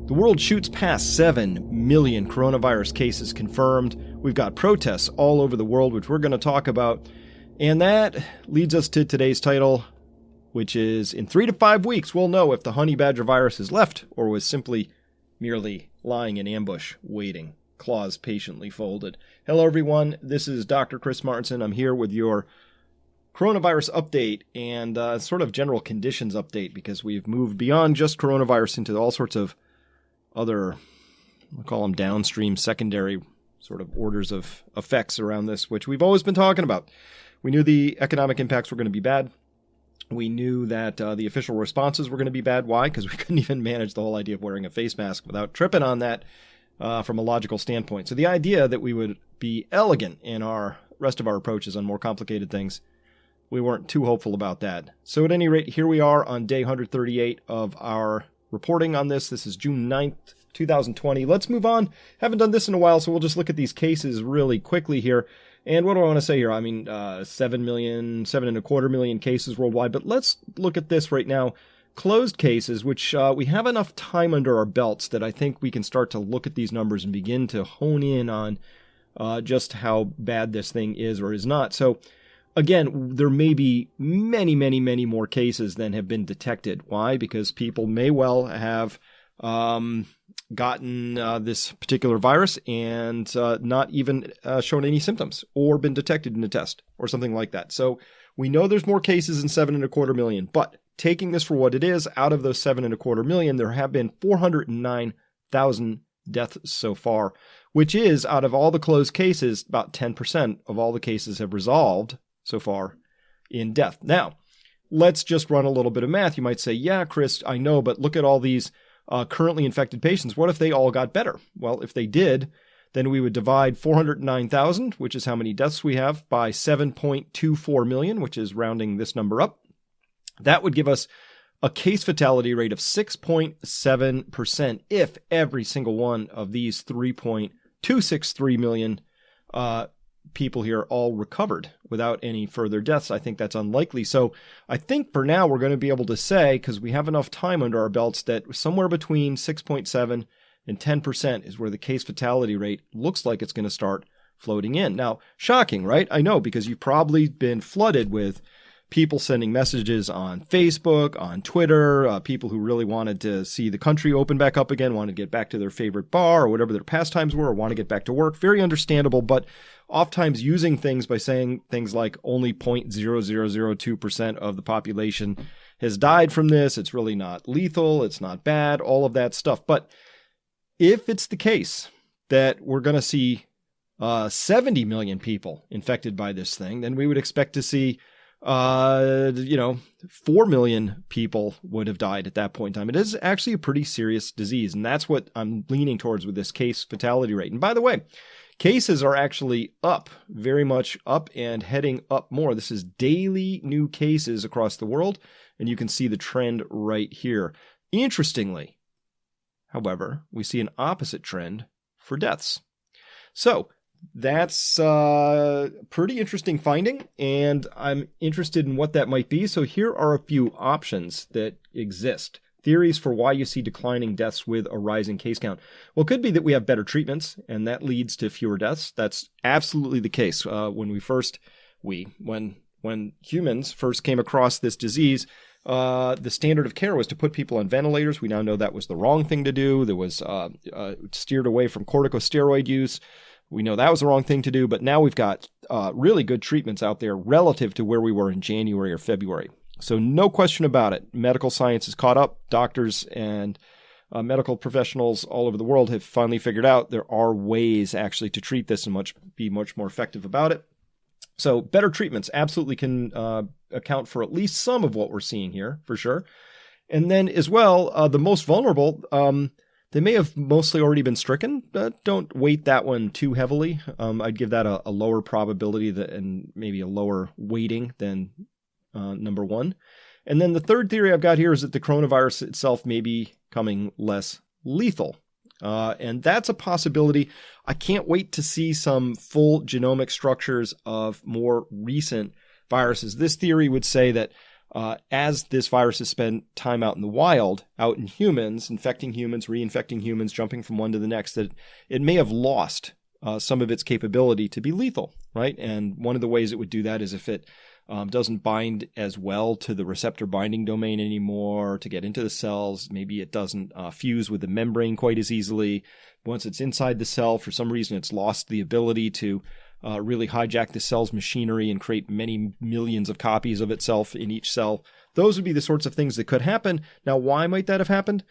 The world shoots past 7 million coronavirus cases confirmed. We've got protests all over the world, which we're going to talk about. And that leads us to today's title, which is, in 3 to 5 weeks, we'll know if the honey badger virus is left or was simply merely lying in ambush, waiting, claws patiently folded. Hello, everyone. This is Dr. Chris Martinson. I'm here with your coronavirus update and sort of general conditions update, because we've moved beyond just coronavirus into all sorts of other, we'll call them downstream, secondary sort of orders of effects around this, which we've always been talking about. We knew the economic impacts were going to be bad. We knew that the official responses were going to be bad. Why? Because we couldn't even manage the whole idea of wearing a face mask without tripping on that from a logical standpoint. So the idea that we would be elegant in our rest of our approaches on more complicated things, we weren't too hopeful about that. So at any rate, here we are on day 138 of our reporting on this. This is June 9th, 2020. Let's move on. Haven't done this in a while, so we'll just look at these cases really quickly here. And what do I want to say here? I mean, 7.25 million cases worldwide. But let's look at this right now. Closed cases, which we have enough time under our belts that I think we can start to look at these numbers and begin to hone in on just how bad this thing is or is not. So again, there may be many, many, many more cases than have been detected. Why? Because people may well have gotten this particular virus and not even shown any symptoms or been detected in a test or something like that. So we know there's more cases than 7.25 million, but taking this for what it is, out of those 7.25 million, there have been 409,000 deaths so far, which is, out of all the closed cases, about 10% of all the cases have resolved so far in death. Now, let's just run a little bit of math. You might say, yeah, Chris, I know, but look at all these currently infected patients. What if they all got better? Well, if they did, then we would divide 409,000, which is how many deaths we have, by 7.24 million, which is rounding this number up. That would give us a case fatality rate of 6.7% if every single one of these 3.263 million people here all recovered without any further deaths. I think that's unlikely. So I think for now we're going to be able to say, because we have enough time under our belts, that somewhere between 6.7 and 10% is where the case fatality rate looks like it's going to start floating in. Now, shocking, right? I know, because you've probably been flooded with people sending messages on Facebook, on Twitter, people who really wanted to see the country open back up again, wanted to get back to their favorite bar or whatever their pastimes were, or want to get back to work. Very understandable, but oftentimes using things by saying things like only 0.0002% of the population has died from this. It's really not lethal. It's not bad, all of that stuff. But if it's the case that we're going to see 70 million people infected by this thing, then we would expect to see 4 million people would have died at that point in time. It is actually a pretty serious disease, and that's what I'm leaning towards with this case fatality rate. And by the way, cases are actually up, very much up and heading up more. This is daily new cases across the world, and you can see the trend right here. Interestingly, however, we see an opposite trend for deaths. So that's pretty interesting finding, and I'm interested in what that might be. So here are a few options that exist. Theories for why you see declining deaths with a rising case count. Well, it could be that we have better treatments, and that leads to fewer deaths. That's absolutely the case. When humans first came across this disease, the standard of care was to put people on ventilators. We now know that was the wrong thing to do. There was steered away from corticosteroid use. We know that was the wrong thing to do, but now we've got really good treatments out there relative to where we were in January or February. So no question about it. Medical science has caught up. Doctors and medical professionals all over the world have finally figured out there are ways actually to treat this and be much more effective about it. So better treatments absolutely can account for at least some of what we're seeing here, for sure. And then as well, the most vulnerable, they may have mostly already been stricken. Don't weight that one too heavily. I'd give that a lower probability and maybe a lower weighting than number one. And then the third theory I've got here is that the coronavirus itself may be becoming less lethal. And that's a possibility. I can't wait to see some full genomic structures of more recent viruses. This theory would say that as this virus has spent time out in the wild, out in humans, infecting humans, reinfecting humans, jumping from one to the next, that it may have lost some of its capability to be lethal, right? And one of the ways it would do that is if it doesn't bind as well to the receptor binding domain anymore to get into the cells. Maybe it doesn't fuse with the membrane quite as easily. Once it's inside the cell, for some reason, it's lost the ability to really hijack the cell's machinery and create many millions of copies of itself in each cell. Those would be the sorts of things that could happen. Now, why might that have happened?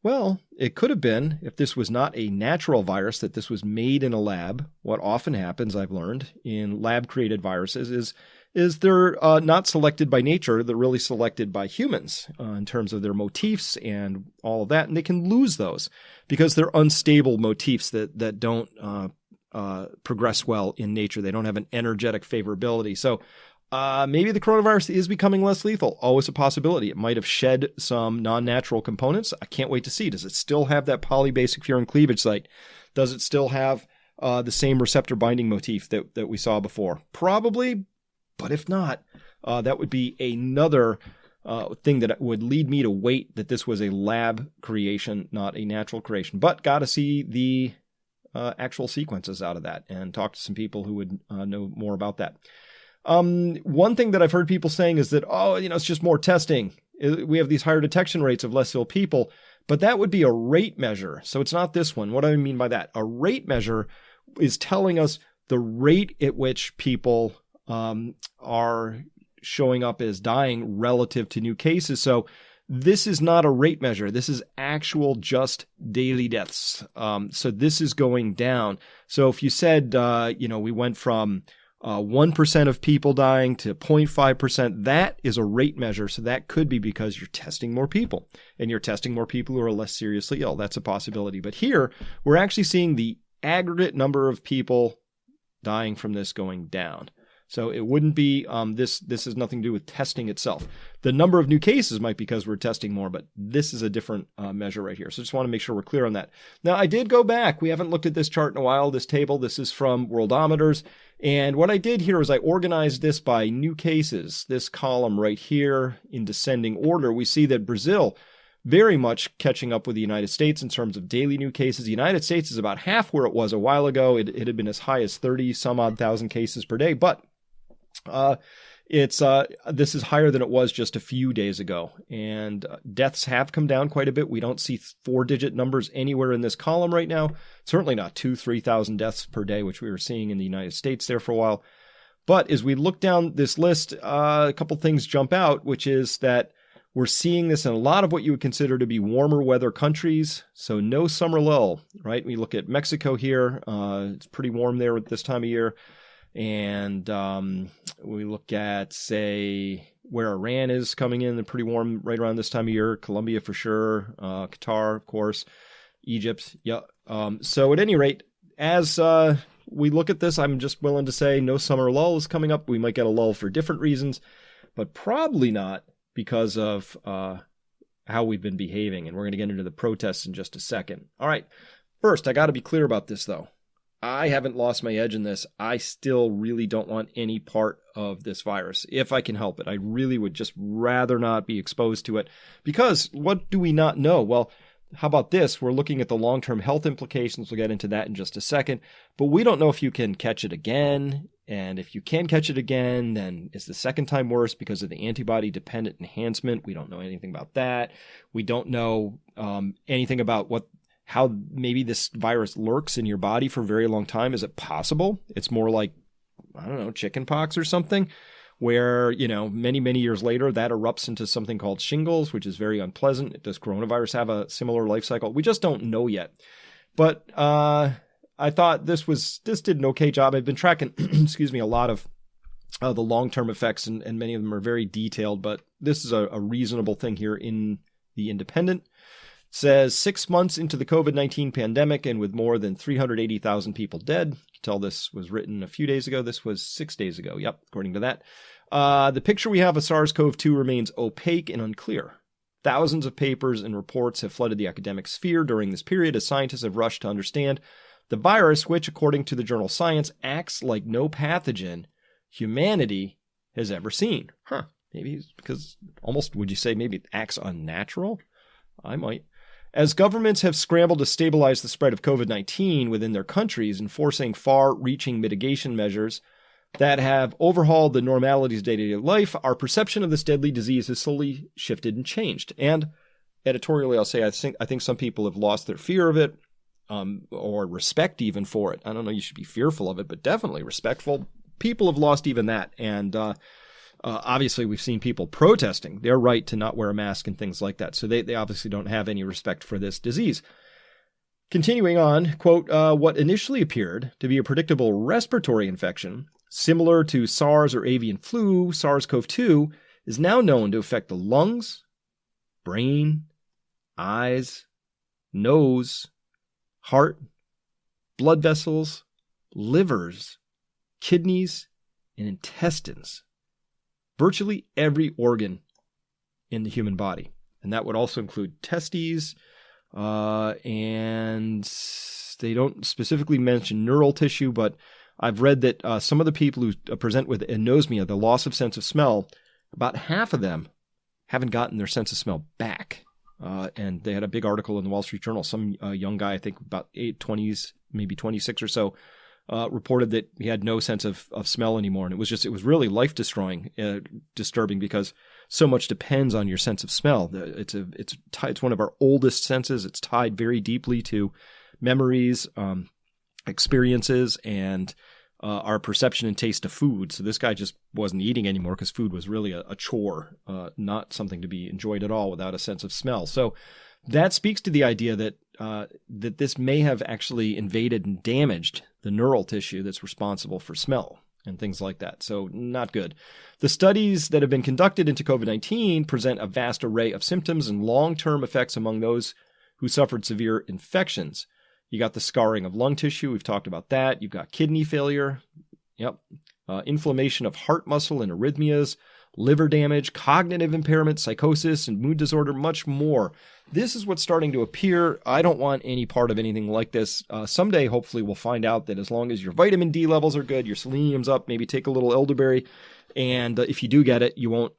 Well, it could have been, if this was not a natural virus, that this was made in a lab. What often happens, I've learned, in lab-created viruses is they're not selected by nature. They're really selected by humans in terms of their motifs and all of that. And they can lose those because they're unstable motifs that don't progress well in nature. They don't have an energetic favorability. So maybe the coronavirus is becoming less lethal. Always a possibility. It might have shed some non-natural components. I can't wait to see. Does it still have that polybasic furin cleavage site? Does it still have the same receptor binding motif that we saw before? Probably. But if not, that would be another thing that would lead me to wait that this was a lab creation, not a natural creation. But got to see the actual sequences out of that and talk to some people who would know more about that. One thing that I've heard people saying is that, it's just more testing. We have these higher detection rates of less ill people, but that would be a rate measure. So it's not this one. What do I mean by that? A rate measure is telling us the rate at which people are showing up as dying relative to new cases. So this is not a rate measure. This is actual just daily deaths. So this is going down. So if you said, we went from 1% of people dying to 0.5%, that is a rate measure. So that could be because you're testing more people and you're testing more people who are less seriously ill. That's a possibility. But here we're actually seeing the aggregate number of people dying from this going down. So it wouldn't be, this has nothing to do with testing itself. The number of new cases might be because we're testing more, but this is a different measure right here. So just want to make sure we're clear on that. Now, I did go back. We haven't looked at this chart in a while, this table. This is from Worldometers. And what I did here is I organized this by new cases. This column right here in descending order, we see that Brazil very much catching up with the United States in terms of daily new cases. The United States is about half where it was a while ago. It had been as high as 30 some odd thousand cases per day, but this is higher than it was just a few days ago, and deaths have come down quite a bit. We don't see 4-digit numbers anywhere in this column right now. Certainly not 2,000-3,000 deaths per day, which we were seeing in the United States there for a while. But as we look down this list, a couple things jump out, which is that we're seeing this in a lot of what you would consider to be warmer weather countries. So no summer lull, right? We look at Mexico here. It's pretty warm there at this time of year. And we look at, say, where Iran is coming in, they're pretty warm right around this time of year. Colombia for sure. Qatar, of course. Egypt. Yeah. So at any rate, as we look at this, I'm just willing to say no summer lull is coming up. We might get a lull for different reasons, but probably not because of how we've been behaving. And we're going to get into the protests in just a second. All right. First, I got to be clear about this, though. I haven't lost my edge in this. I still really don't want any part of this virus, if I can help it. I really would just rather not be exposed to it, because what do we not know? Well, how about this? We're looking at the long-term health implications. We'll get into that in just a second. But we don't know if you can catch it again. And if you can catch it again, then is the second time worse because of the antibody-dependent enhancement? We don't know anything about that. We don't know anything about how maybe this virus lurks in your body for a very long time. Is it possible? It's more like, I don't know, chickenpox or something, where, many, many years later, that erupts into something called shingles, which is very unpleasant. Does coronavirus have a similar life cycle? We just don't know yet. But I thought this did an okay job. I've been tracking, a lot of the long-term effects, and many of them are very detailed, but this is a reasonable thing here in the Independent. Says 6 months into the COVID-19 pandemic and with more than 380,000 people dead. You can tell this was written a few days ago. This was 6 days ago. Yep, according to that. The picture we have of SARS-CoV-2 remains opaque and unclear. Thousands of papers and reports have flooded the academic sphere during this period as scientists have rushed to understand the virus, which, according to the journal Science, acts like no pathogen humanity has ever seen. Maybe because almost, would you say maybe it acts unnatural? I might. As governments have scrambled to stabilize the spread of COVID-19 within their countries, enforcing far-reaching mitigation measures that have overhauled the normalities of day-to-day life, our perception of this deadly disease has slowly shifted and changed. And editorially, I'll say I think some people have lost their fear of it, or respect even for it. I don't know, you should be fearful of it, but definitely respectful. People have lost even that. And obviously, we've seen people protesting their right to not wear a mask and things like that. So they obviously don't have any respect for this disease. Continuing on, quote, what initially appeared to be a predictable respiratory infection, similar to SARS or avian flu, SARS-CoV-2, is now known to affect the lungs, brain, eyes, nose, heart, blood vessels, livers, kidneys, and intestines. Virtually every organ in the human body. And that would also include testes, and they don't specifically mention neural tissue, but I've read that some of the people who present with anosmia, the loss of sense of smell, about half of them haven't gotten their sense of smell back. And they had a big article in the Wall Street Journal. Some young guy, I think about 20s, maybe 26 or so, reported that he had no sense of smell anymore. And it was really life-destroying, disturbing, because so much depends on your sense of smell. It's one of our oldest senses. It's tied very deeply to memories, experiences, and our perception and taste of food. So this guy just wasn't eating anymore because food was really a chore, not something to be enjoyed at all without a sense of smell. So that speaks to the idea that that this may have actually invaded and damaged the neural tissue that's responsible for smell and things like that. So not good. The studies that have been conducted into COVID-19 present a vast array of symptoms and long-term effects among those who suffered severe infections. You got the scarring of lung tissue. We've talked about that. You've got kidney failure. Yep. Inflammation of heart muscle and arrhythmias, liver damage, cognitive impairment, psychosis, and mood disorder, much more. This is what's starting to appear. I don't want any part of anything like this. Someday, hopefully, we'll find out that as long as your vitamin D levels are good, your selenium's up, maybe take a little elderberry, and if you do get it, you won't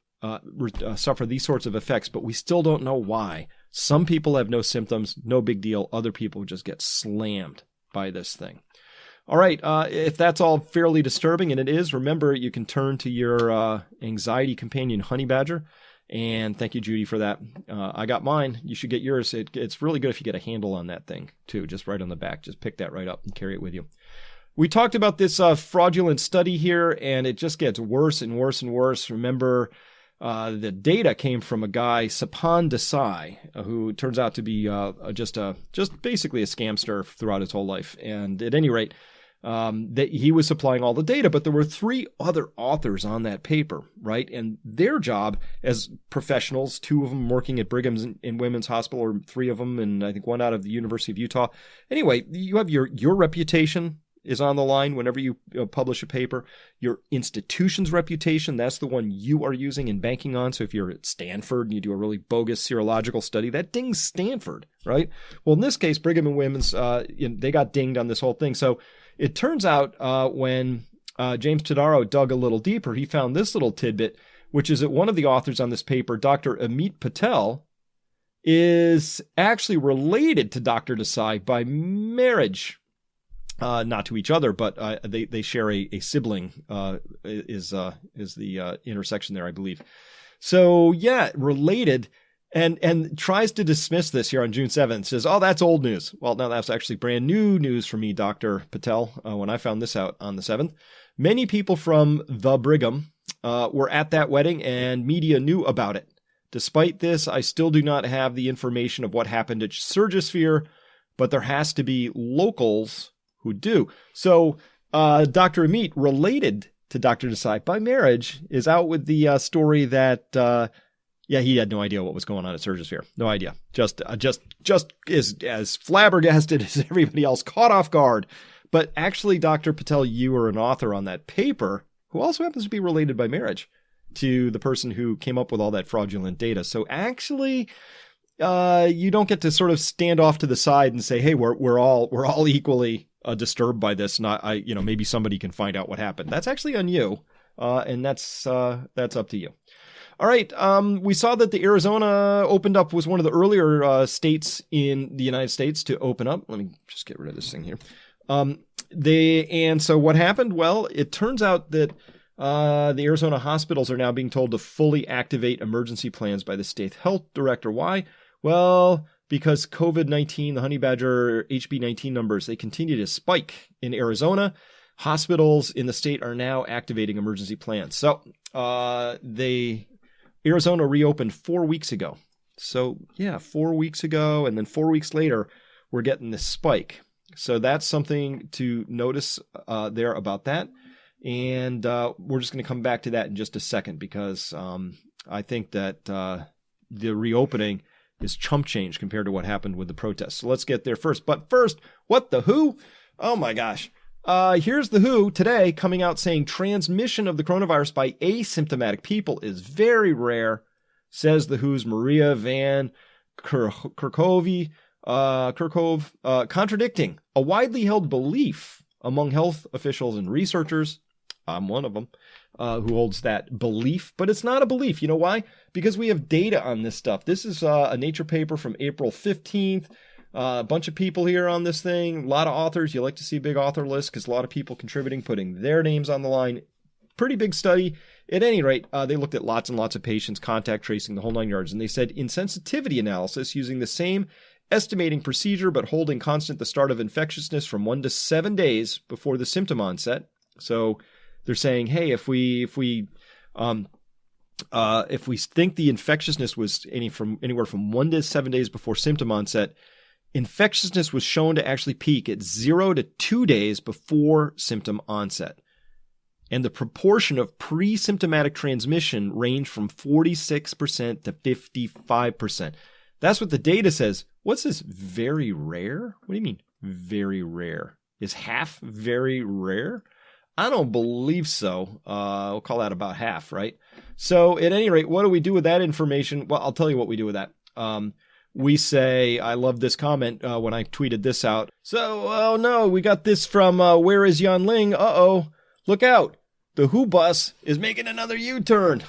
suffer these sorts of effects. But we still don't know why. Some people have no symptoms, no big deal. Other people just get slammed by this thing. All right, if that's all fairly disturbing, and it is, remember, you can turn to your anxiety companion, Honey Badger. And thank you, Judy, for that. I got mine. You should get yours. It's really good if you get a handle on that thing, too, just right on the back. Just pick that right up and carry it with you. We talked about this fraudulent study here, and it just gets worse and worse and worse. Remember, the data came from a guy, Sapan Desai, who turns out to be just basically a scamster throughout his whole life. And at any rate, that he was supplying all the data, but there were 3 other authors on that paper, right? And their job as professionals, 2 of them working at Brigham's and Women's Hospital, or 3 of them, and I think 1 out of the University of Utah. Anyway, you have your reputation is on the line whenever you publish a paper. Your institution's reputation, that's the one you are using and banking on. So if you're at Stanford and you do a really bogus serological study, that dings Stanford, right? Well, in this case, Brigham and Women's, they got dinged on this whole thing. So it turns out when James Todaro dug a little deeper, he found this little tidbit, which is that one of the authors on this paper, Dr. Amit Patel, is actually related to Dr. Desai by marriage. Not to each other, but they share a sibling, is the intersection there, I believe. So yeah, related, and tries to dismiss this here on June 7th. Says, oh, that's old news. Well, no, that's actually brand new news for me, Dr. Patel, when I found this out on the 7th. Many people from the Brigham were at that wedding, and media knew about it. Despite this, I still do not have the information of what happened at Surgisphere, but there has to be locals who do. So Dr. Amit, related to Dr. Desai by marriage, is out with the story that, he had no idea what was going on at Surgisphere. No idea. Just is as flabbergasted as everybody else, caught off guard. But actually, Dr. Patel, you are an author on that paper who also happens to be related by marriage to the person who came up with all that fraudulent data. So actually, you don't get to sort of stand off to the side and say, hey, we're all equally disturbed by this, and maybe somebody can find out what happened. That's actually on you, and that's up to you. All right. We saw that the Arizona opened up, was one of the earlier states in the United States to open up. Let me just get rid of this thing here. And so what happened? Well, it turns out that the Arizona hospitals are now being told to fully activate emergency plans by the state health director. Why? Well, because COVID-19, the honey badger HB19 numbers, they continue to spike in Arizona. Hospitals in the state are now activating emergency plans. So Arizona reopened 4 weeks ago. So yeah, 4 weeks ago, and then 4 weeks later, we're getting this spike. So that's something to notice there about that. And we're just going to come back to that in just a second, because I think that the reopening is chump change compared to what happened with the protests. So let's get there first. But first, what the WHO? Oh my gosh. Here's the WHO today coming out saying transmission of the coronavirus by asymptomatic people is very rare, says the WHO's Maria Van Kerkhove, contradicting a widely held belief among health officials and researchers. I'm one of them who holds that belief, but it's not a belief. You know why? Because we have data on this stuff. This is a Nature paper from April 15th. A bunch of people here on this thing, a lot of authors. You like to see a big author list because a lot of people contributing, putting their names on the line. Pretty big study. At any rate, they looked at lots and lots of patients, contact tracing, the whole 9 yards, and they said in sensitivity analysis using the same estimating procedure but holding constant the start of infectiousness from 1 to 7 days before the symptom onset. So they're saying, hey, if we think the infectiousness was anywhere from 1 to 7 days before symptom onset, infectiousness was shown to actually peak at 0 to 2 days before symptom onset. And the proportion of pre-symptomatic transmission ranged from 46% to 55%. That's what the data says. What's this, very rare? What do you mean, very rare? Is half very rare? I don't believe so. We'll call that about half, right? So at any rate, what do we do with that information? Well, I'll tell you what we do with that. We say, I love this comment when I tweeted this out. So, oh no, we got this from Where is Yan Ling? Uh-oh, look out. The WHO bus is making another U-turn.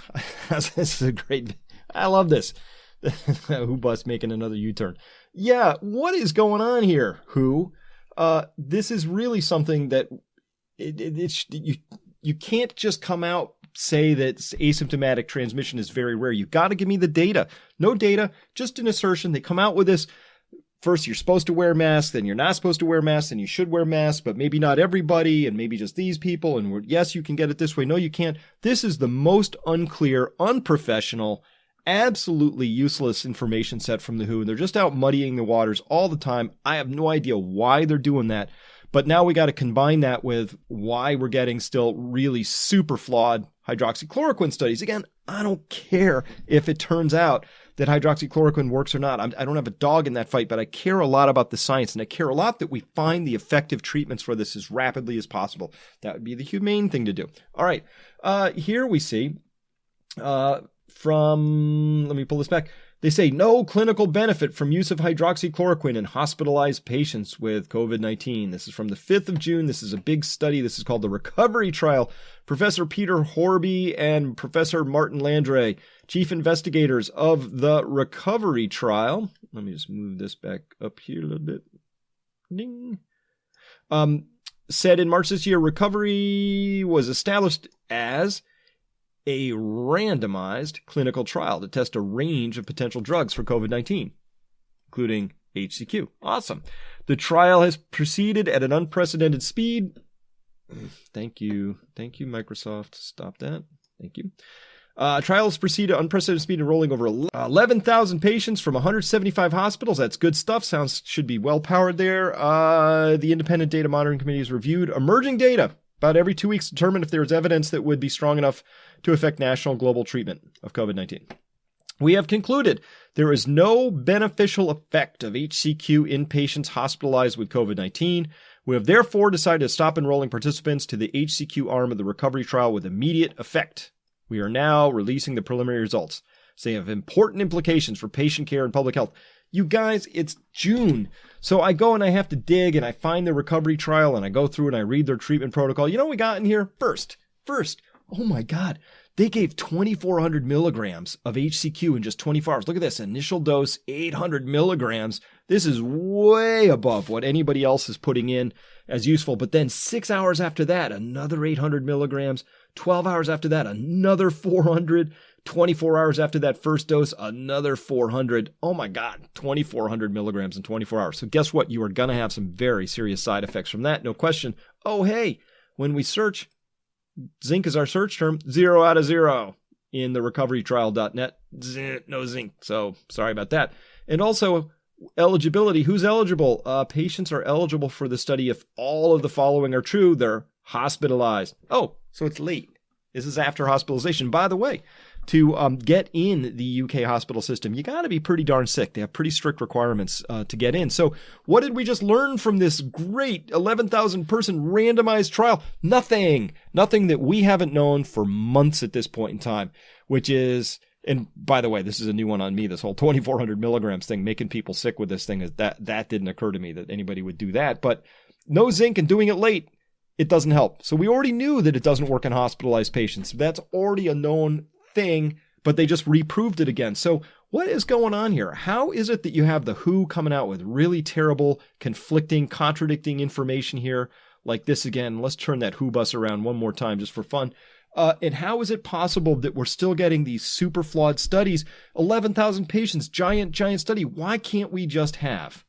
This is great. I love this. The WHO bus making another U-turn. Yeah, what is going on here, WHO? This is really something that you can't just come out say that asymptomatic transmission is very rare. You've got to give me the data. No data, just an assertion. They come out with this. First, you're supposed to wear masks, then you're not supposed to wear masks, and you should wear masks, but maybe not everybody, and maybe just these people, and yes, you can get it this way. No, you can't. This is the most unclear, unprofessional, absolutely useless information set from the WHO, and they're just out muddying the waters all the time. I have no idea why they're doing that, but now we got to combine that with why we're getting still really super flawed hydroxychloroquine studies. Again, I don't care if it turns out that hydroxychloroquine works or not. I don't have a dog in that fight, but I care a lot about the science, and I care a lot that we find the effective treatments for this as rapidly as possible. That would be the humane thing to do. All right, here we see let me pull this back. They say no clinical benefit from use of hydroxychloroquine in hospitalized patients with COVID-19. This is from the 5th of June. This is a big study. This is called the Recovery Trial. Professor Peter Horby and Professor Martin Landry, chief investigators of the Recovery Trial. Let me just move this back up here a little bit. Ding. Said in March this year, Recovery was established as a randomized clinical trial to test a range of potential drugs for COVID-19, including HCQ. Awesome. The trial has proceeded at an unprecedented speed. Thank you. Thank you, Microsoft. Stop that. Thank you. Trials proceed at unprecedented speed, enrolling over 11,000 patients from 175 hospitals. That's good stuff. Should be well powered there. The Independent Data Monitoring Committee has reviewed emerging data about every 2 weeks to determine if there is evidence that would be strong enough to affect national global treatment of COVID-19. We have concluded there is no beneficial effect of HCQ in patients hospitalized with COVID-19. We have therefore decided to stop enrolling participants to the HCQ arm of the recovery trial with immediate effect. We are now releasing the preliminary results. They have important implications for patient care and public health. You guys, it's June. So I go and I have to dig and I find the recovery trial and I go through and I read their treatment protocol. You know what we got in here? First, oh my God, They gave 2,400 milligrams of HCQ in just 24 hours. Look at this. Initial dose, 800 milligrams. This is way above what anybody else is putting in as useful. But then 6 hours after that, another 800 milligrams. 12 hours after that, another 400. 24 hours after that first dose, another 400. Oh my God, 2,400 milligrams in 24 hours. So guess what? You are going to have some very serious side effects from that. No question. Oh, hey, when we search, zinc is our search term, 0 out of 0 in the recoverytrial.net. No zinc. So sorry about that. And also eligibility. Who's eligible? Patients are eligible for the study if all of the following are true. They're hospitalized. Oh, so it's late. This is after hospitalization. By the way, to get in the UK hospital system, you got to be pretty darn sick. They have pretty strict requirements to get in. So what did we just learn from this great 11,000 person randomized trial? Nothing that we haven't known for months at this point in time, which is, and by the way, this is a new one on me, this whole 2,400 milligrams thing, making people sick with this thing, that didn't occur to me that anybody would do that. But no zinc and doing it late, it doesn't help. So we already knew that it doesn't work in hospitalized patients. That's already a known thing, but they just reproved it again. So what is going on here? How is it that you have the WHO coming out with really terrible, conflicting, contradicting information here like this again? Let's turn that WHO bus around one more time just for fun. And how is it possible that we're still getting these super flawed studies? 11,000 patients, giant study. Why can't we just have?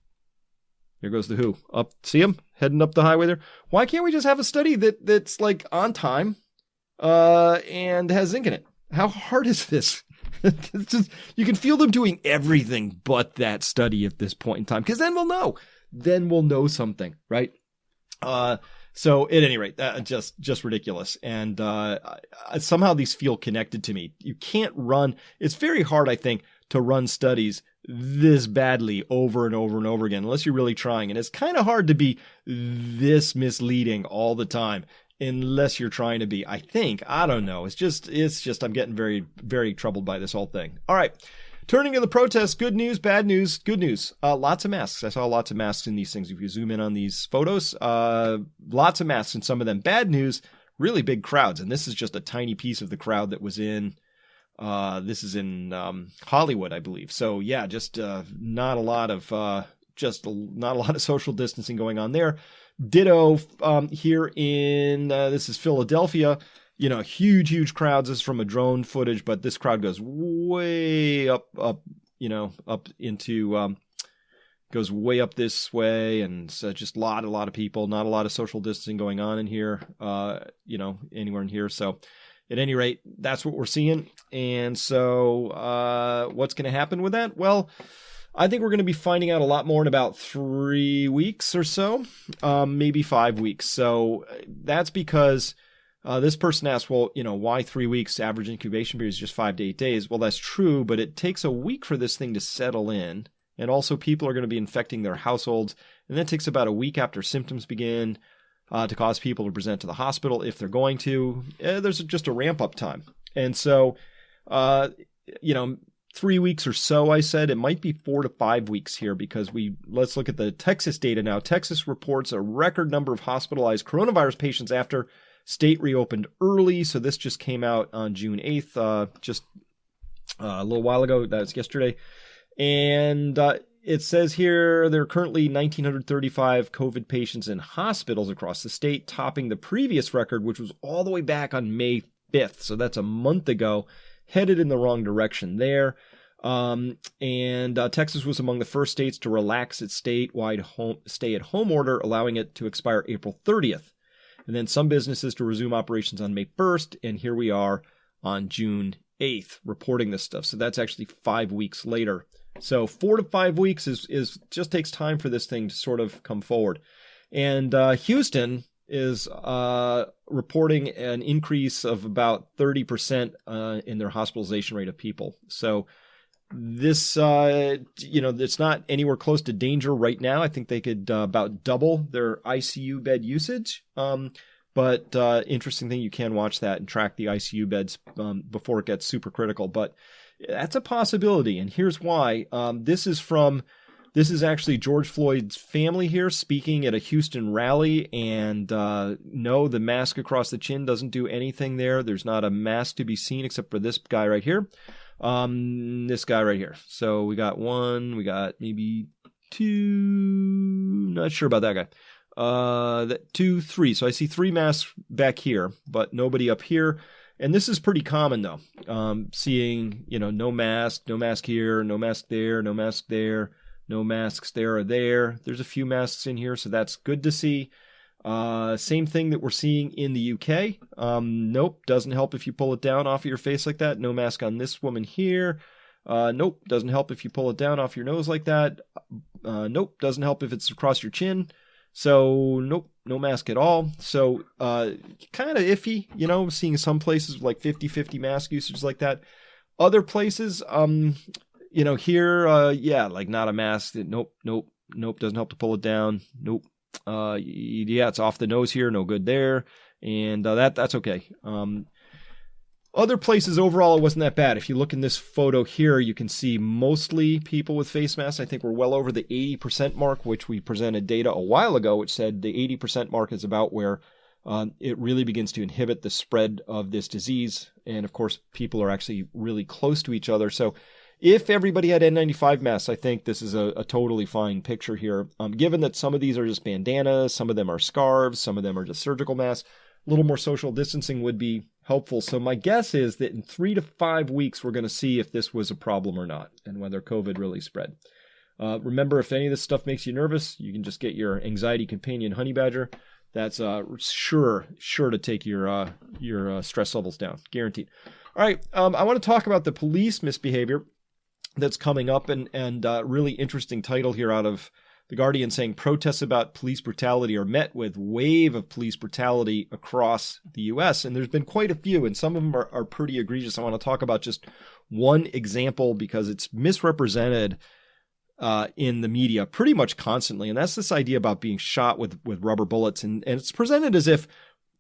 Here goes the WHO. Up, see him heading up the highway there. Why can't we just have a study that's like on time and has zinc in it? How hard is this? It's just, you can feel them doing everything but that study at this point in time, because then we'll know. Then we'll know something, right? So at any rate, just ridiculous. And somehow these feel connected to me. You can't run. It's very hard, I think, to run studies this badly over and over and over again, unless you're really trying. And it's kind of hard to be this misleading all the time, unless you're trying to be, I think. I don't know. It's just, I'm getting very, very troubled by this whole thing. All right. Turning to the protests, good news, bad news, good news. Lots of masks. I saw lots of masks in these things. If you zoom in on these photos, lots of masks in some of them. Bad news, really big crowds. And this is just a tiny piece of the crowd that was in, this is in Hollywood, I believe. So yeah, just not a lot of social distancing going on there. Ditto here in, this is Philadelphia. You know, huge crowds. This is from a drone footage, but this crowd goes way up, into, goes way up this way. And so just a lot of people, not a lot of social distancing going on in here, anywhere in here. So at any rate, that's what we're seeing. And so what's going to happen with that? Well, I think we're going to be finding out a lot more in about 3 weeks or so, maybe 5 weeks. So that's because this person asked, well, why 3 weeks? Average incubation period is just 5 to 8 days. Well, that's true, but it takes a week for this thing to settle in. And also people are going to be infecting their households. And that takes about a week after symptoms begin to cause people to present to the hospital if they're going to. There's just a ramp up time. And so, 3 weeks or so, I said. It might be 4 to 5 weeks here because let's look at the Texas data now. Texas reports a record number of hospitalized coronavirus patients after state reopened early. So this just came out on June 8th, just a little while ago. That's yesterday. And it says here there are currently 1,935 COVID patients in hospitals across the state, topping the previous record, which was all the way back on May 5th. So that's a month ago. Headed in the wrong direction there. Texas was among the first states to relax its statewide stay-at-home order, allowing it to expire April 30th. And then some businesses to resume operations on May 1st. And here we are on June 8th reporting this stuff. So that's actually 5 weeks later. So 4 to 5 weeks is just takes time for this thing to sort of come forward. And Houston is reporting an increase of about 30% in their hospitalization rate of people. So this, it's not anywhere close to danger right now. I think they could about double their ICU bed usage. But interesting thing, you can watch that and track the ICU beds before it gets super critical. But that's a possibility. And here's why. This is from This is actually George Floyd's family here speaking at a Houston rally, and no, the mask across the chin doesn't do anything there. There's not a mask to be seen except for this guy right here. This guy right here. So we got one, we got maybe two, not sure about that guy. 2, 3. So I see 3 masks back here, but nobody up here. And this is pretty common though. Seeing, no mask here, no mask there, no mask there, no masks there or there. There's a few masks in here, so that's good to see. Same thing that we're seeing in the UK. Nope, doesn't help if you pull it down off of your face like that. No mask on this woman here. Nope, doesn't help if you pull it down off your nose like that. Nope, doesn't help if it's across your chin. So, nope, no mask at all. So, kind of iffy, seeing some places like 50-50 mask usage like that. Other places, here, like not a mask. Nope, doesn't help to pull it down. Nope. It's off the nose here, no good there. And that's okay. Other places overall, it wasn't that bad. If you look in this photo here, you can see mostly people with face masks. I think we're well over the 80% mark, which we presented data a while ago, which said the 80% mark is about where it really begins to inhibit the spread of this disease. And of course, people are actually really close to each other. So if everybody had N95 masks, I think this is a totally fine picture here. Given that some of these are just bandanas, some of them are scarves, some of them are just surgical masks, a little more social distancing would be helpful. So my guess is that in 3 to 5 weeks, we're going to see if this was a problem or not and whether COVID really spread. Remember, if any of this stuff makes you nervous, you can just get your anxiety companion honey badger. That's sure to take your stress levels down, guaranteed. All right, I want to talk about the police misbehavior that's coming up, and really interesting title here out of The Guardian saying protests about police brutality are met with wave of police brutality across the U.S. And there's been quite a few, and some of them are pretty egregious. I want to talk about just one example because it's misrepresented in the media pretty much constantly. And that's this idea about being shot with rubber bullets. And it's presented as if,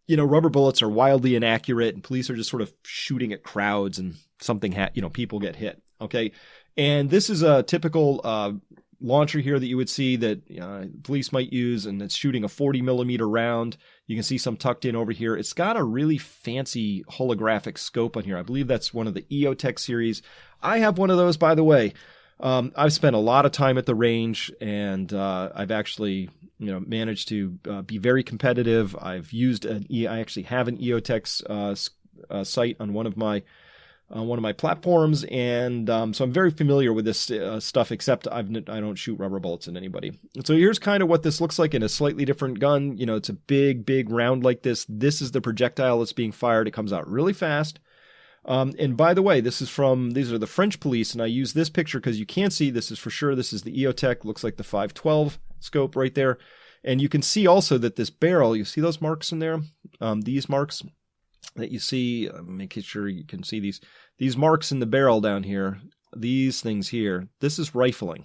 rubber bullets are wildly inaccurate and police are just sort of shooting at crowds and something, people get hit. Okay. And this is a typical launcher here that you would see that police might use, and it's shooting a 40 millimeter round. You can see some tucked in over here. It's got a really fancy holographic scope on here. I believe that's one of the EOTech series. I have one of those, by the way. I've spent a lot of time at the range, and I've actually, managed to be very competitive. I've used I actually have an EOTech site on one of my platforms, and so I'm very familiar with this stuff, except I don't shoot rubber bullets at anybody. And so here's kind of what this looks like in a slightly different gun. It's a big round like this. This is the projectile that's being fired. It comes out really fast. And by the way, these are the French police, and I use this picture because you can't see, this is for sure, this is the EOTech, looks like the 512 scope right there. And you can see also that this barrel, you see those marks in there? These marks that you see, making sure you can see these marks in the barrel down here, these things here, this is rifling.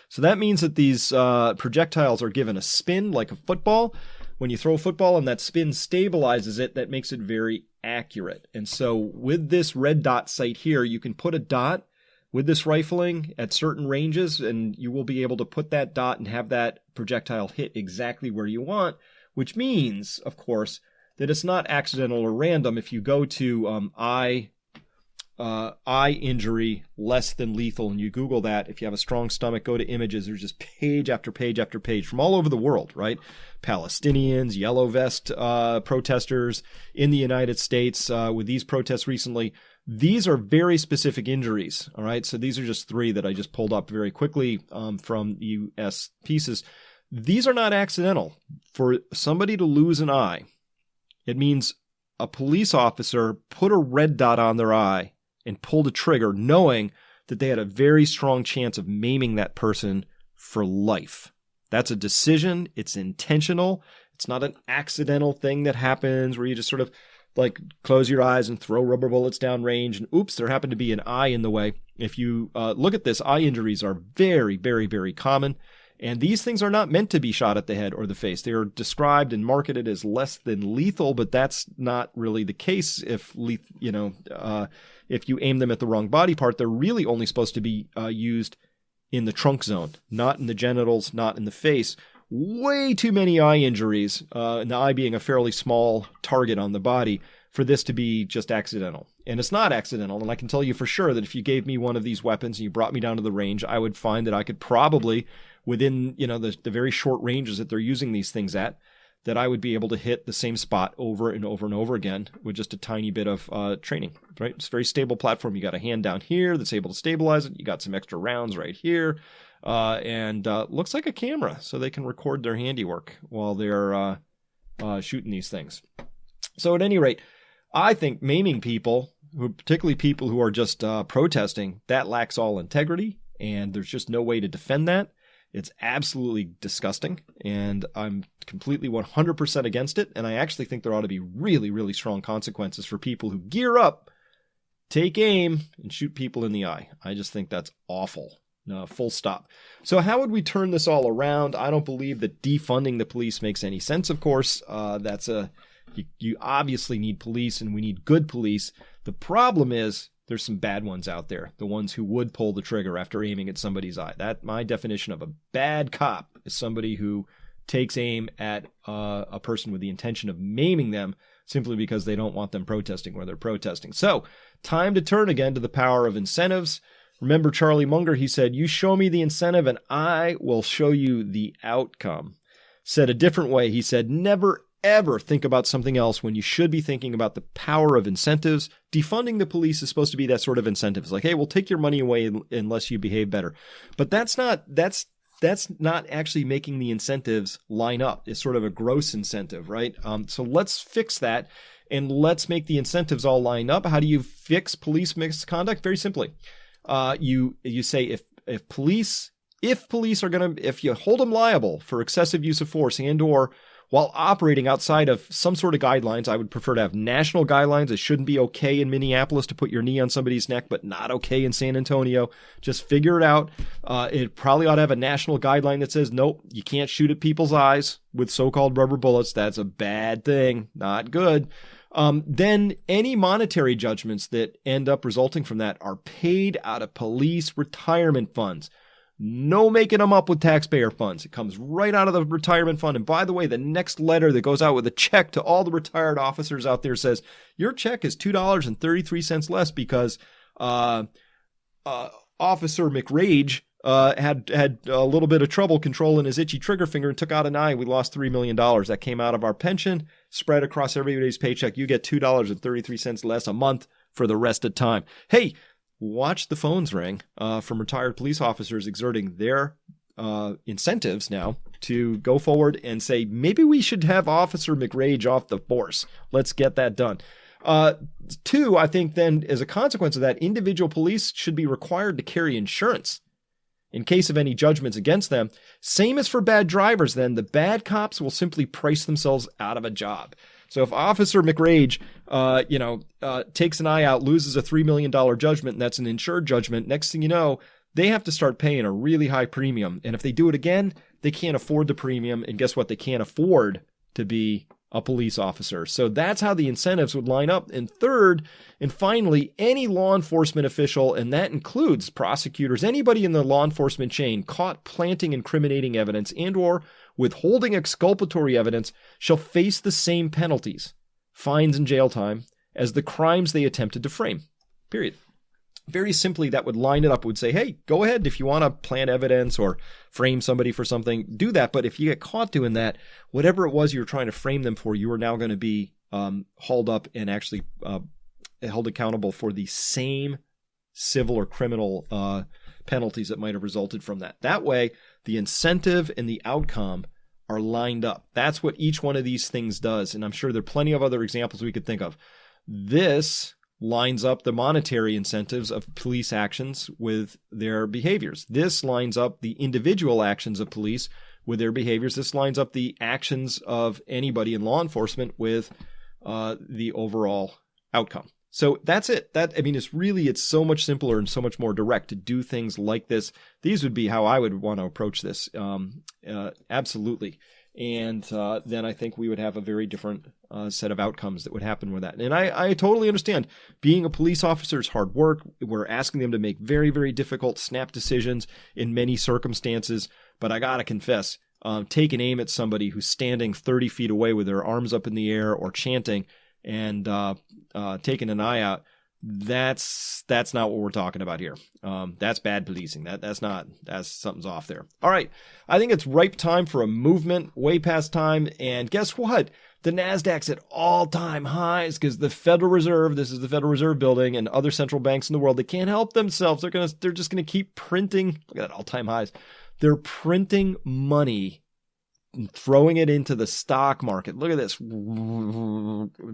So that means that these projectiles are given a spin like a football. When you throw a football and that spin stabilizes it, that makes it very accurate. And so with this red dot sight here, you can put a dot with this rifling at certain ranges, and you will be able to put that dot and have that projectile hit exactly where you want, which means, of course, that it's not accidental or random. If you go to eye injury less than lethal, and you Google that, if you have a strong stomach, go to images, there's just page after page after page from all over the world, right? Palestinians, yellow vest protesters in the United States with these protests recently. These are very specific injuries, all right? So these are just 3 that I just pulled up very quickly from U.S. pieces. These are not accidental. For somebody to lose an eye, it means a police officer put a red dot on their eye and pulled a trigger knowing that they had a very strong chance of maiming that person for life. That's a decision. It's intentional. It's not an accidental thing that happens where you just sort of like close your eyes and throw rubber bullets down range and oops, there happened to be an eye in the way. If you look at this, eye injuries are very, very, very common. And these things are not meant to be shot at the head or the face. They are described and marketed as less than lethal, but that's not really the case. If you aim them at the wrong body part, they're really only supposed to be used in the trunk zone, not in the genitals, not in the face. Way too many eye injuries, and the eye being a fairly small target on the body, for this to be just accidental. And it's not accidental, and I can tell you for sure that if you gave me one of these weapons and you brought me down to the range, I would find that I could probably, within the very short ranges that they're using these things at, that I would be able to hit the same spot over and over and over again with just a tiny bit of training, right? It's a very stable platform. You got a hand down here that's able to stabilize it. You got some extra rounds right here. And looks like a camera, so they can record their handiwork while they're shooting these things. So at any rate, I think maiming people, particularly people who are just protesting, that lacks all integrity, and there's just no way to defend that. It's absolutely disgusting, and I'm completely 100% against it, and I actually think there ought to be really, really strong consequences for people who gear up, take aim, and shoot people in the eye. I just think that's awful. No, full stop. So how would we turn this all around? I don't believe that defunding the police makes any sense, of course. You obviously need police, and we need good police. The problem is there's some bad ones out there, the ones who would pull the trigger after aiming at somebody's eye. That my definition of a bad cop is somebody who takes aim at a person with the intention of maiming them simply because they don't want them protesting where they're protesting. So time to turn again to the power of incentives. Remember Charlie Munger, he said, "You show me the incentive and I will show you the outcome." Said a different way, he said, "Never ever think about something else when you should be thinking about the power of incentives." Defunding the police is supposed to be that sort of incentive. It's like, hey, we'll take your money away unless you behave better. But that's not actually making the incentives line up. It's sort of a gross incentive, right? So let's fix that and let's make the incentives all line up. How do you fix police misconduct? Very simply. You say if police are going to, if you hold them liable for excessive use of force and or while operating outside of some sort of guidelines, I would prefer to have national guidelines. It shouldn't be okay in Minneapolis to put your knee on somebody's neck, but not okay in San Antonio. Just figure it out. It probably ought to have a national guideline that says, nope, you can't shoot at people's eyes with so-called rubber bullets. That's a bad thing. Not good. Then any monetary judgments that end up resulting from that are paid out of police retirement funds. No making them up with taxpayer funds. It comes right out of the retirement fund. And by the way, the next letter that goes out with a check to all the retired officers out there says, your check is $2.33 less because Officer McRage had a little bit of trouble controlling his itchy trigger finger and took out an eye. We lost $3 million. That came out of our pension, spread across everybody's paycheck. You get $2.33 less a month for the rest of the time. Hey, watch the phones ring from retired police officers exerting their incentives now to go forward and say, maybe we should have Officer McRage off the force. Let's get that done. Two, I think then as a consequence of that, individual police should be required to carry insurance in case of any judgments against them. Same as for bad drivers then, the bad cops will simply price themselves out of a job. So if Officer McRage, takes an eye out, loses a $3 million judgment, and that's an insured judgment, next thing you know, they have to start paying a really high premium. And if they do it again, they can't afford the premium. And guess what? They can't afford to be a police officer. So that's how the incentives would line up. And third, and finally, any law enforcement official, and that includes prosecutors, anybody in the law enforcement chain caught planting incriminating evidence and or withholding exculpatory evidence shall face the same penalties, fines and jail time, as the crimes they attempted to frame. Period. Very simply, that would line it up, would say, hey, go ahead if you want to plant evidence or frame somebody for something, do that. But if you get caught doing that, whatever it was you were trying to frame them for, you are now going to be hauled up and actually held accountable for the same civil or criminal penalties that might have resulted from that. That way, the incentive and the outcome are lined up. That's what each one of these things does. And I'm sure there are plenty of other examples we could think of. This lines up the monetary incentives of police actions with their behaviors. This lines up the individual actions of police with their behaviors. This lines up the actions of anybody in law enforcement with the overall outcome. So that's it. It's so much simpler and so much more direct to do things like this. These would be how I would want to approach this. Absolutely. And then I think we would have a very different set of outcomes that would happen with that. And I totally understand being a police officer is hard work. We're asking them to make very, very difficult snap decisions in many circumstances. But I got to confess, taking aim at somebody who's standing 30 feet away with their arms up in the air or chanting and taking an eye out, that's not what we're talking about here. That's bad policing. That's something's off there. All right. I think it's ripe time for a movement, way past time. And guess what? The NASDAQ's at all-time highs because the Federal Reserve, this is the Federal Reserve building, and other central banks in the world, they can't help themselves. They're just going to keep printing. Look at that, all-time highs. They're printing money and throwing it into the stock market. Look at this.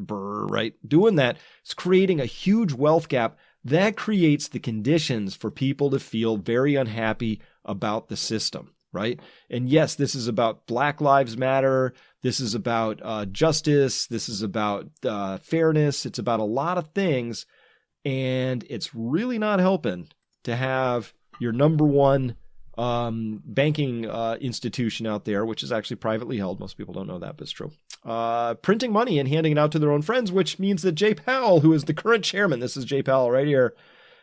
Right? Doing that is creating a huge wealth gap. That creates the conditions for people to feel very unhappy about the system, right? And yes, this is about Black Lives Matter. This is about justice. This is about fairness. It's about a lot of things. And it's really not helping to have your number one banking institution out there, which is actually privately held. Most people don't know that, but it's true. Printing money and handing it out to their own friends, which means that Jay Powell, who is the current chairman, this is Jay Powell right here,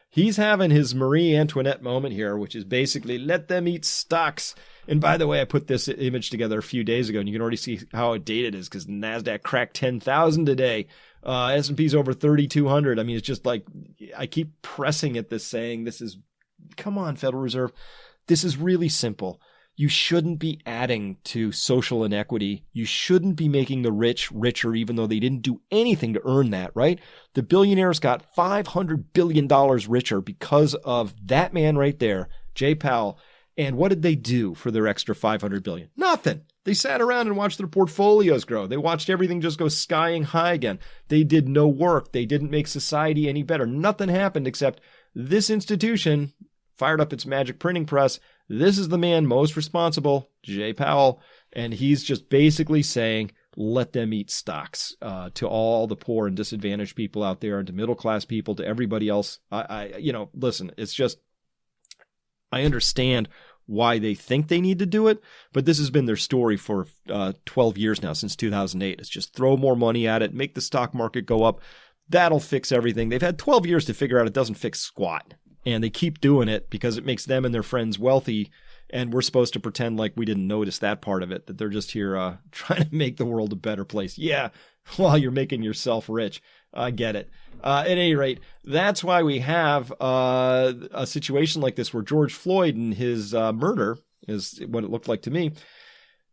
he's having his Marie Antoinette moment here, which is basically let them eat stocks. And by the way, I put this image together a few days ago, and you can already see how outdated it is because NASDAQ cracked 10,000 today. S&P's over 3,200. I mean, it's just like I keep pressing at this saying, come on, Federal Reserve. This is really simple. You shouldn't be adding to social inequity. You shouldn't be making the rich richer, even though they didn't do anything to earn that, right? The billionaires got $500 billion richer because of that man right there, Jay Powell. And what did they do for their extra $500 billion? Nothing. They sat around and watched their portfolios grow. They watched everything just go skying high again. They did no work. They didn't make society any better. Nothing happened except this institution fired up its magic printing press. This is the man most responsible, Jay Powell, and he's just basically saying, let them eat stocks to all the poor and disadvantaged people out there, and to middle-class people, to everybody else. Listen, it's just, I understand why they think they need to do it, but this has been their story for 12 years now, since 2008. It's just throw more money at it, make the stock market go up. That'll fix everything. They've had 12 years to figure out it doesn't fix squat. And they keep doing it because it makes them and their friends wealthy. And we're supposed to pretend like we didn't notice that part of it, that they're just here trying to make the world a better place. Yeah, while you're making yourself rich. I get it. At any rate, that's why we have a situation like this where George Floyd and his murder is what it looked like to me.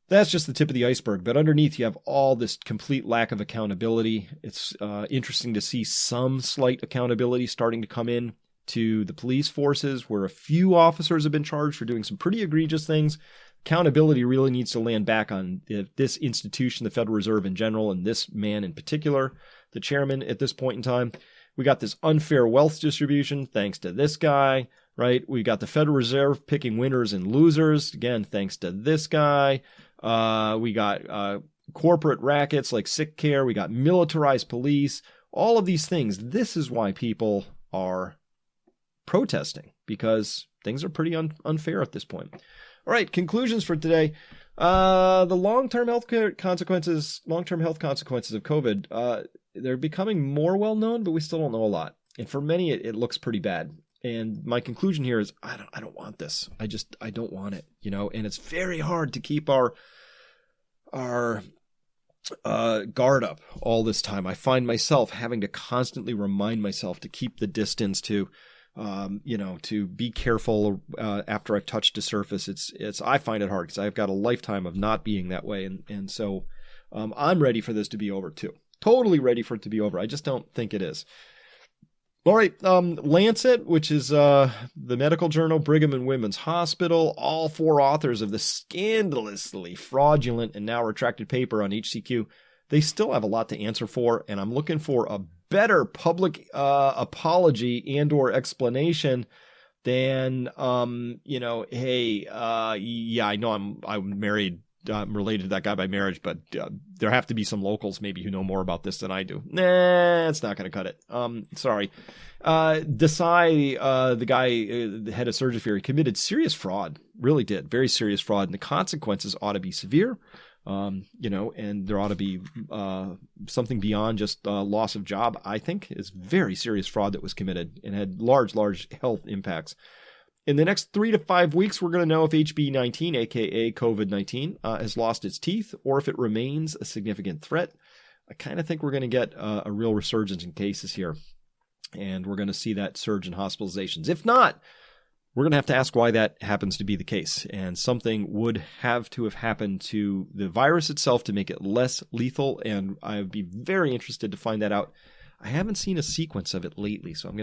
That's just the tip of the iceberg. But underneath, you have all this complete lack of accountability. It's interesting to see some slight accountability starting to come in to the police forces, where a few officers have been charged for doing some pretty egregious things. Accountability really needs to land back on this institution, the Federal Reserve in general, and this man in particular, the chairman at this point in time. We got this unfair wealth distribution thanks to this guy, right? We got the Federal Reserve picking winners and losers, again, thanks to this guy. We got corporate rackets like sick care. We got militarized police, all of these things. This is why people are protesting, because things are pretty unfair at this point. All right, conclusions for today. The long-term health consequences of COVID, they're becoming more well-known, but we still don't know a lot. And for many, it looks pretty bad. And my conclusion here is, I don't want this. I don't want it, and it's very hard to keep our guard up all this time. I find myself having to constantly remind myself to keep the distance, to be careful after I've touched a surface. I find it hard because I've got a lifetime of not being that way. And so I'm ready for this to be over too. Totally ready for it to be over. I just don't think it is. All right. Lancet, which is the medical journal, Brigham and Women's Hospital, all four authors of the scandalously fraudulent and now retracted paper on HCQ, they still have a lot to answer for. And I'm looking for a better public apology and or explanation than, I know I'm married related to that guy by marriage, but there have to be some locals maybe who know more about this than I do. Nah, it's not going to cut it. Sorry. Desai, the guy, the head of Surgery Fury, committed serious fraud. Really did. Very serious fraud. And the consequences ought to be severe. And there ought to be something beyond just loss of job, I think, is very serious fraud that was committed and had large health impacts. In the next 3 to 5 weeks, we're going to know if HB19, aka COVID-19, has lost its teeth or if it remains a significant threat. I kind of think we're going to get a real resurgence in cases here, and we're going to see that surge in hospitalizations. If not, we're going to have to ask why that happens to be the case, and something would have to have happened to the virus itself to make it less lethal, and I would be very interested to find that out. I haven't seen a sequence of it lately, so that's what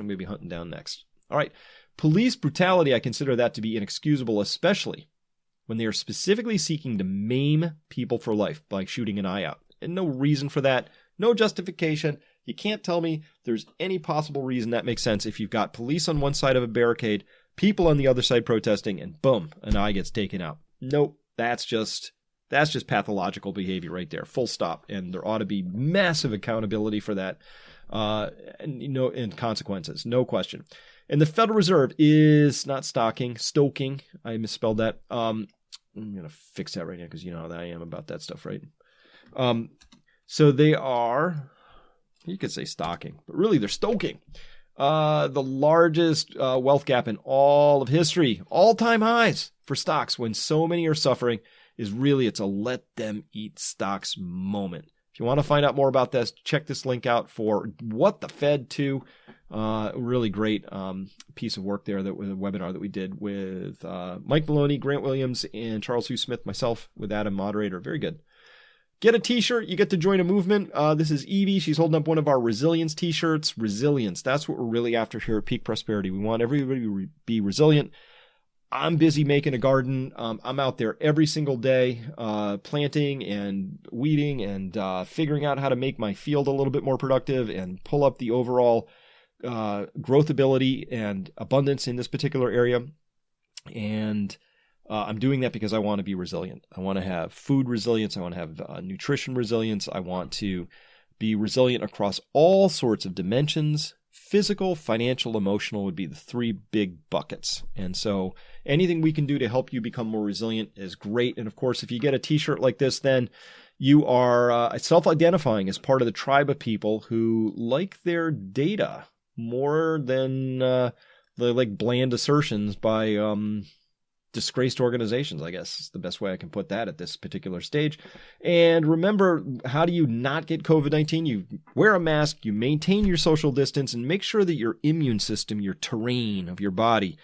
I'm going to be hunting down next. All right. Police brutality, I consider that to be inexcusable, especially when they are specifically seeking to maim people for life by shooting an eye out. And no reason for that, no justification. You can't tell me there's any possible reason that makes sense if you've got police on one side of a barricade, people on the other side protesting, and boom, an eye gets taken out. Nope, that's just pathological behavior right there, full stop. And there ought to be massive accountability for that, and consequences, no question. And the Federal Reserve is not stoking. I misspelled that. I'm going to fix that right now because you know how I am about that stuff, right? So they are, you could say stocking, but really they're stoking. The largest wealth gap in all of history, all-time highs for stocks when so many are suffering, it's a let them eat stocks moment. If you want to find out more about this, check this link out for What the Fed To. Really great piece of work there, that was a webinar that we did with Mike Maloney, Grant Williams, and Charles Hugh Smith, myself, with Adam, moderator. Very good. Get a t-shirt. You get to join a movement. This is Evie. She's holding up one of our resilience t-shirts. Resilience. That's what we're really after here at Peak Prosperity. We want everybody to be resilient. I'm busy making a garden. I'm out there every single day, planting and weeding and figuring out how to make my field a little bit more productive and pull up the overall growth ability and abundance in this particular area. And I'm doing that because I want to be resilient. I want to have food resilience. I want to have nutrition resilience. I want to be resilient across all sorts of dimensions. Physical, financial, emotional would be the 3 big buckets. And so anything we can do to help you become more resilient is great. And of course, if you get a t-shirt like this, then you are self-identifying as part of the tribe of people who like their data more than the bland assertions by disgraced organizations, I guess is the best way I can put that at this particular stage. And remember, how do you not get COVID-19? You wear a mask, you maintain your social distance, and make sure that your immune system, your terrain of your body,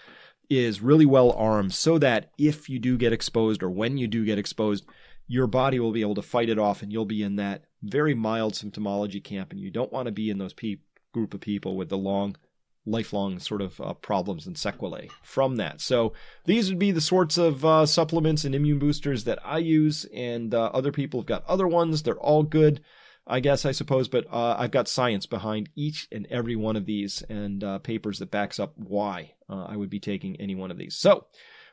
is really well armed so that if you do get exposed or when you do get exposed, your body will be able to fight it off and you'll be in that very mild symptomology camp. And you don't want to be in those group of people with the lifelong sort of problems and sequelae from that. So these would be the sorts of supplements and immune boosters that I use, and other people have got other ones. They're all good, I suppose, but I've got science behind each and every one of these and papers that backs up why I would be taking any one of these. So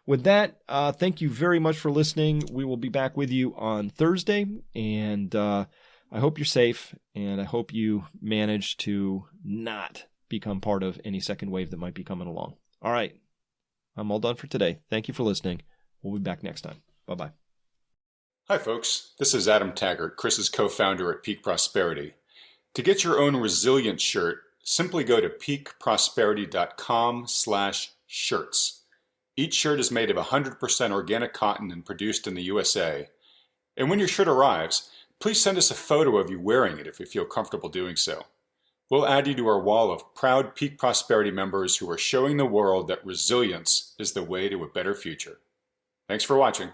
with that, thank you very much for listening. We will be back with you on Thursday, and I hope you're safe, and I hope you manage to not become part of any second wave that might be coming along. All right. I'm all done for today. Thank you for listening. We'll be back next time. Bye-bye. Hi, folks. This is Adam Taggart, Chris's co-founder at Peak Prosperity. To get your own Resilient shirt, simply go to peakprosperity.com/shirts. Each shirt is made of 100% organic cotton and produced in the USA. And when your shirt arrives, please send us a photo of you wearing it if you feel comfortable doing so. We'll add you to our wall of proud Peak Prosperity members who are showing the world that resilience is the way to a better future. Thanks for watching.